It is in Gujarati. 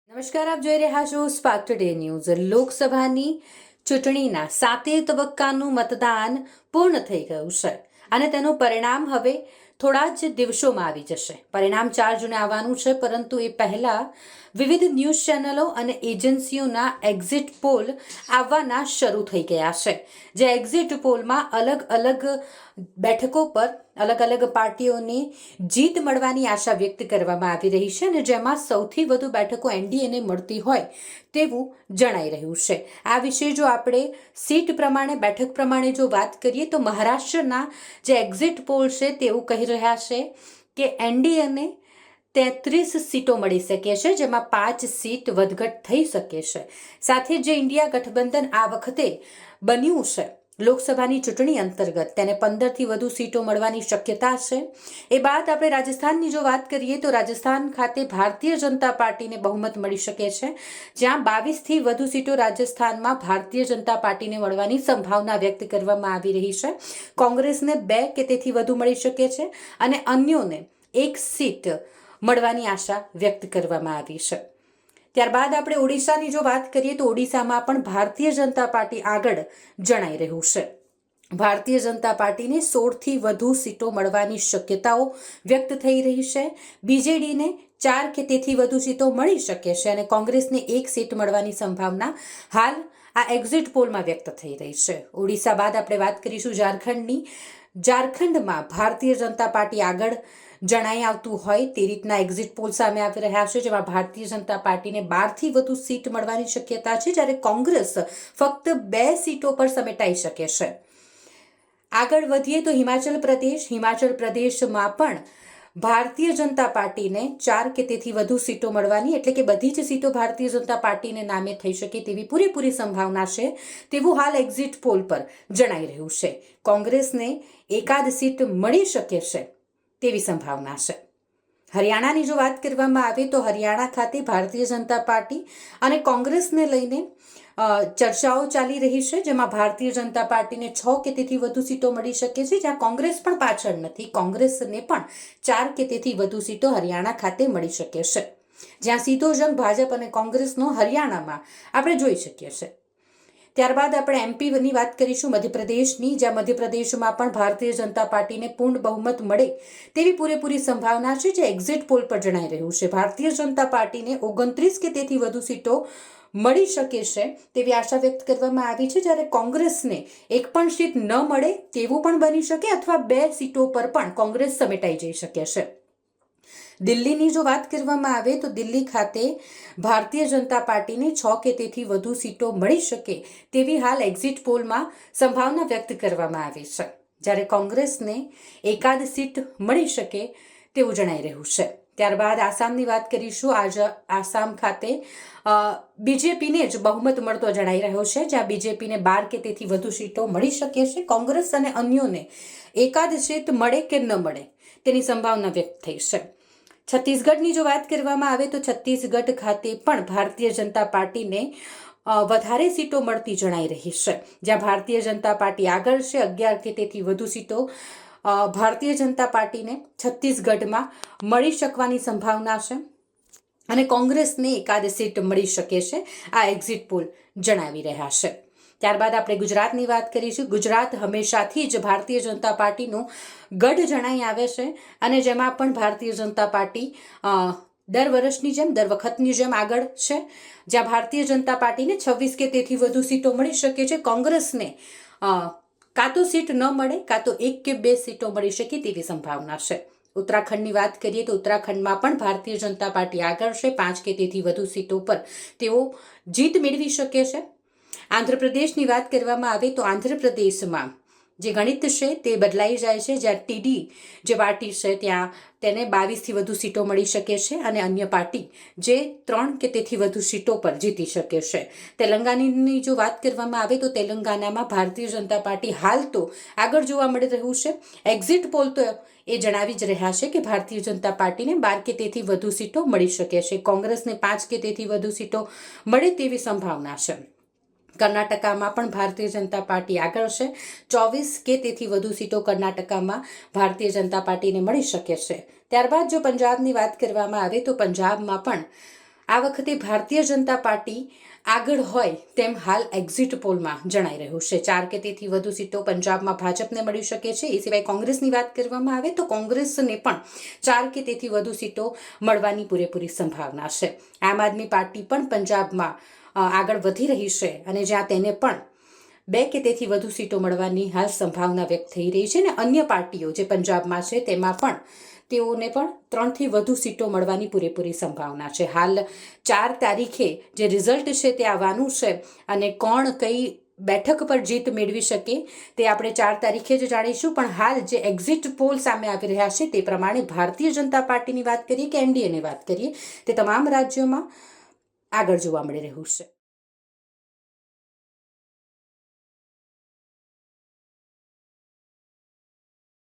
નમસ્કાર, આપ જોઈ રહ્યા છો સ્પાર્ક ટુડે ન્યૂઝ. લોકસભાની ચૂંટણીના 7 તબક્કાનું મતદાન પૂર્ણ થઈ ગયું છે અને તેનું પરિણામ હવે થોડા જ દિવસોમાં આવી જશે. પરિણામ 4 જૂને આવવાનું છે, પરંતુ એ પહેલા વિવિધ ન્યૂઝ ચેનલો અને એજન્સીઓના એક્ઝિટ પોલ આવવાના શરૂ થઈ ગયા છે. જે એક્ઝિટ પોલમાં અલગ અલગ બેઠકો પર અલગ અલગ પાર્ટીઓની જીત મળવાની આશા વ્યક્ત કરવામાં આવી રહી છે અને જેમાં સૌથી વધુ બેઠકો એનડીએને મળતી હોય તેવું જણાઈ રહ્યું છે. આ વિશે જો આપણે સીટ પ્રમાણે બેઠક પ્રમાણે જો વાત કરીએ તો મહારાષ્ટ્રના જે એક્ઝિટ પોલ છે તેવું કહી રહ્યા છે કે એનડીએને 33 સીટો મળી શકે છે, જેમાં 5 સીટ વધઘટ થઈ શકે છે. સાથે જે ઇન્ડિયા ગઠબંધન આ વખતે બન્યું છે લોકસભાની ચૂંટણી અંતર્ગત, તેને 15થી વધુ સીટો મળવાની શક્યતા છે. એ બાદ આપણે રાજસ્થાનની જો વાત કરીએ તો રાજસ્થાન ખાતે ભારતીય જનતા પાર્ટીને બહુમત મળી શકે છે, જ્યાં 22થી વધુ સીટો રાજસ્થાનમાં ભારતીય જનતા પાર્ટીને મળવાની સંભાવના વ્યક્ત કરવામાં આવી રહી છે. કોંગ્રેસને 2 કે તેથી વધુ મળી શકે છે અને અન્યોને 1 સીટ મળવાની આશા વ્યક્ત કરવામાં આવી છે. ત્યારબાદ આપણે ઓડિશાની જો વાત કરીએ તો ઓડિશામાં પણ ભારતીય જનતા પાર્ટી આગળ જણાઈ રહ્યું છે. ભારતીય જનતા પાર્ટીને 16થી વધુ સીટો મળવાની શક્યતાઓ વ્યક્ત થઈ રહી છે. બીજેડીને 4 કે તેથી વધુ સીટો મળી શકે છે અને કોંગ્રેસને 1 સીટ મળવાની સંભાવના હાલ આ એક્ઝિટ પોલમાં વ્યક્ત થઈ રહી છે. ઓડિશા બાદ આપણે વાત કરીશું ઝારખંડની. ઝારખંડમાં ભારતીય જનતા પાર્ટી આગળ જણાઈ આવતું હોય તે રીતના એક્ઝિટ પોલ સામે આવી રહ્યા છે, જેમાં ભારતીય જનતા પાર્ટીને 12થી વધુ સીટ મળવાની શક્યતા છે, જ્યારે કોંગ્રેસ ફક્ત 2 સીટો પર સમેટાઈ શકે છે. આગળ વધીએ તો હિમાચલ પ્રદેશમાં પણ ભારતીય જનતા પાર્ટીને 4 કે તેથી વધુ સીટો મળવાની, એટલે કે બધી જ સીટો ભારતીય જનતા પાર્ટીને નામે થઈ શકે તેવી પૂરેપૂરી સંભાવના છે તેવું હાલ એક્ઝિટ પોલ પર જણાઈ રહ્યું છે. કોંગ્રેસને એકાદ સીટ મળી શકે છે તેવી સંભાવના છે. હરિયાણાની જો વાત કરવામાં આવે તો હરિયાણા ખાતે ભારતીય જનતા પાર્ટી અને કોંગ્રેસને લઈને ચર્ચાઓ ચાલી રહી છે, જેમાં ભારતીય જનતા પાર્ટીને 6 કે તેથી વધુ સીટો મળી શકે છે, જ્યાં કોંગ્રેસ પણ પાછળ નથી. કોંગ્રેસને પણ 4 કે તેથી વધુ સીટો હરિયાણા ખાતે મળી શકે છે, જ્યાં સીધો જંગ ભાજપ અને કોંગ્રેસનો હરિયાણામાં આપણે જોઈ શકીએ છીએ. ત્યારબાદ આપણે એમપીની વાત કરીશું, મધ્યપ્રદેશની, જ્યાં મધ્યપ્રદેશમાં પણ ભારતીય જનતા પાર્ટીને પૂર્ણ બહુમત મળે તેવી પૂરેપૂરી સંભાવના છે, જે એક્ઝિટ પોલ પર જણાઈ રહ્યું છે. ભારતીય જનતા પાર્ટીને 29 કે તેથી વધુ સીટો મળી શકે છે તેવી આશા વ્યક્ત કરવામાં આવી છે, જ્યારે કોંગ્રેસને એક પણ સીટ ન મળે તેવું પણ બની શકે અથવા 2 સીટો પર પણ કોંગ્રેસ સમેટાઈ જઈ શકે છે. દિલ્હીની જો વાત કરવામાં આવે તો દિલ્હી ખાતે ભારતીય જનતા પાર્ટીને 6 કે તેથી વધુ સીટો મળી શકે તેવી હાલ એક્ઝિટ પોલમાં સંભાવના વ્યક્ત કરવામાં આવી છે, જ્યારે કોંગ્રેસને એકાદ સીટ મળી શકે તેવું જણાઈ રહ્યું છે. ત્યારબાદ આસામની વાત કરીશું. આસામ ખાતે બીજેપીને જ બહુમત મળતો જણાઈ રહ્યો છે, જ્યાં બીજેપીને 12 કે તેથી વધુ સીટો મળી શકે છે. કોંગ્રેસ અને અન્યોને એકાદ સીટ મળે કે ન મળે તેની સંભાવના વ્યક્ત થઈ છે. છત્તીસગઢની જો વાત કરવામાં આવે તો છત્તીસગઢ ખાતે પણ ભારતીય જનતા પાર્ટીને વધારે સીટો મળતી જણાઈ રહી છે, જ્યાં ભારતીય જનતા પાર્ટી આગળ છે. 11 કે તેથી વધુ સીટો ભારતીય જનતા પાર્ટીને છત્તીસગઢમાં મળી શકવાની સંભાવના છે અને કોંગ્રેસને એકાદ સીટ મળી શકે છે, આ એક્ઝિટ પોલ જણાવી રહ્યા છે. ત્યારબાદ આપણે ગુજરાતની વાત કરીશું. ગુજરાત હંમેશાથી જ ભારતીય જનતા પાર્ટીનું ગઢ જણાઈ આવે છે અને જેમાં પણ ભારતીય જનતા પાર્ટી દર વર્ષની જેમ, દર વખતની જેમ આગળ છે, જ્યાં ભારતીય જનતા પાર્ટીને 26 કે તેથી વધુ સીટો મળી શકે છે. કોંગ્રેસને કાં તો સીટ ન મળે કાં તો 1 કે 2 સીટો મળી શકે તેવી સંભાવના છે. ઉત્તરાખંડની વાત કરીએ તો ઉત્તરાખંડમાં પણ ભારતીય જનતા પાર્ટી આગળ છે. 5 કે તેથી વધુ સીટો પર તેઓ જીત મેળવી શકે છે. આંધ્રપ્રદેશની વાત કરવામાં આવે તો આંધ્રપ્રદેશમાં જે ગણિત છે તે બદલાઈ જાય છે, જ્યાં ટીડી જે પાર્ટી છે ત્યાં તેને 22થી વધુ સીટો મળી શકે છે અને અન્ય પાર્ટી જે 3 કે તેથી વધુ સીટો પર જીતી શકે છે. તેલંગાણાની જો વાત કરવામાં આવે તો તેલંગાણામાં ભારતીય જનતા પાર્ટી હાલ તો આગળ જોવા મળી રહ્યું છે. એક્ઝિટ પોલ તો એ જણાવી જ રહ્યા છે કે ભારતીય જનતા પાર્ટીને 12 કે તેથી વધુ સીટો મળી શકે છે. કોંગ્રેસને 5 કે તેથી વધુ સીટો મળે તેવી સંભાવના છે. કર્ણાટકામાં પણ ભારતીય જનતા પાર્ટી આગળ છે. 24 કે તેથી વધુ સીટો કર્ણાટકામાં ભારતીય જનતા પાર્ટીને મળી શકે છે. ત્યારબાદ જો પંજાબની વાત કરવામાં આવે તો પંજાબમાં પણ આ વખતે ભારતીય જનતા પાર્ટી આગળ હોય તેમ હાલ એક્ઝિટ પોલમાં જણાઈ રહ્યું છે. 4 કે તેથી વધુ સીટો પંજાબમાં ભાજપને મળી શકે છે. એ સિવાય કોંગ્રેસની વાત કરવામાં આવે તો કોંગ્રેસને પણ 4 કે તેથી વધુ સીટો મળવાની પૂરેપૂરી સંભાવના છે. આમ આદમી પાર્ટી પણ પંજાબમાં આગળ વધી રહી છે અને જ્યાં તેને પણ 2 કે તેથી વધુ સીટો મળવાની હાલ સંભાવના વ્યક્ત થઈ રહી છે. અને અન્ય પાર્ટીઓ જે પંજાબમાં છે તેમાં પણ તેઓને પણ 3 થી વધુ સીટો મળવાની પૂરેપૂરી સંભાવના છે. હાલ 4 તારીખે જે રિઝલ્ટ છે તે આવવાનું છે અને કોણ કઈ બેઠક પર જીત મેળવી શકે તે આપણે 4 તારીખે જ જાણીશું. પણ હાલ જે એક્ઝિટ પોલ સામે આવી રહ્યા છે તે પ્રમાણે ભારતીય જનતા પાર્ટીની વાત કરીએ કે એનડીએની વાત કરીએ તે તમામ રાજ્યોમાં આગળ જોવા મળી રહ્યું છે.